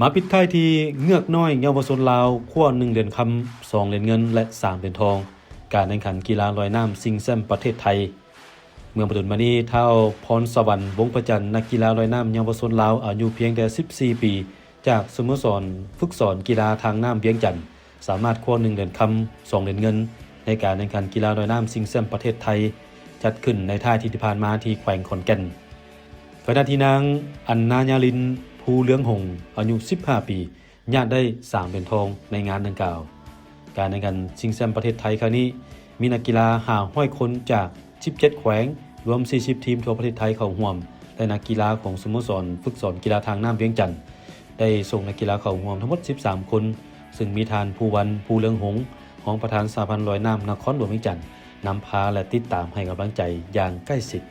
มาปิดท้ายที่เงือกน้อยเยาวชนลาวขั้ว1เหรียญคำ2เหรียญเงินและ3เหรียญทองการแข่งขันกีฬาลอยน้ำชิงแชมป์ประเทศไทยเมืองปทุมธานีเท่าพรสวรรค์วงประจันนักกีฬาลอยน้ำเยาวชนลาวอายุเพียงแต่14ปีจากสโมสรฝึกสอนกีฬาทางน้ำเวียงจันทน์สามารถคว้า1เหรียญคำ2เหรียญเงินในการแข่งขันกีฬาลอยน้ำชิงแชมป์ประเทศไทยจัดขึ้นในท่าที่ผ่านมาที่แขวงขอนแก่นขณะที่นางอันนายาลินภูเหลืองหงอายุ15ปีญาติได้3เหรียญทองในงานดังกล่าวการแข่งขันชิงแชมป์ประเทศไทยครั้งนี้มีนักกีฬา500คนจาก17แขวงรวม40ทีมทั่วประเทศไทยเข้าร่วมและนักกีฬาของสโมสรฝึกสอนกีฬาทางน้ำเวียงจันทน์ได้ส่งนักกีฬาเข้าร่วมทั้งหมด13คนซึ่งมีทานภูวันภูเหลืองหงรองประธานสหพันธ์ลอยน้ำนครหลวงเวียงจันทน์นำพาและติดตามให้กำลังใจอย่างใกล้ชิด